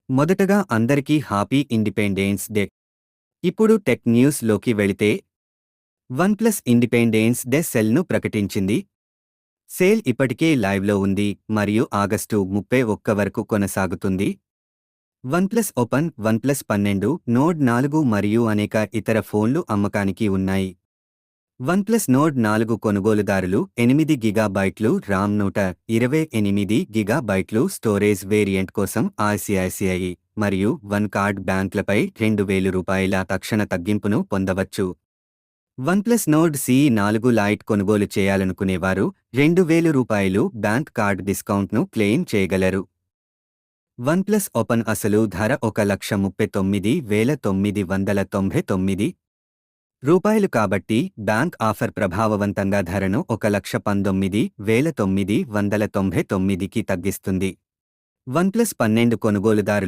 మొదటగా అందరికీ happy independence day. ఇప్పుడు టెక్ న్యూస్‌లోకి వెళితే వన్‌ప్లస్ ఇండిపెండెన్స్ డే సేల్‌ను ప్రకటించింది. సేల్ ఇప్పటికే లైవ్‌లో ఉంది మరియు ఆగస్టు 31 వరకు కొనసాగుతుంది. వన్‌ప్లస్ ఓపెన్, వన్‌ప్లస్ 12, నోడ్ 4 మరియు అనేక ఇతర ఫోన్లు అమ్మకానికి ఉన్నాయి. వన్‌ప్లస్ నోడ్ 4 కొనుగోలుదారులు 8 గిగాబైట్లు ర్యామ్ 128 గిగాబైట్లు స్టోరేజ్ వేరియంట్ కోసం ఐసిఐసిఐ మరియు వన్ కార్డ్ బ్యాంక్లపై రూ. 2,000 తక్షణ తగ్గింపును పొందవచ్చు. వన్‌ప్లస్ నోడ్ సి4 లైట్ కొనుగోలు చేయాలనుకునేవారు రూ. 2,000 బ్యాంక్ కార్డ్ డిస్కౌంట్ను క్లెయిమ్ చేయగలరు. వన్‌ప్లస్ ఓపెన్ అసలు ధర రూ. 1,39,999 కాబట్టి బ్యాంక్ ఆఫర్ ప్రభావవంతంగా ధరను రూ. 1,19,999కి తగ్గిస్తుంది. వన్‌ప్లస్ 12 కొనుగోలుదారులు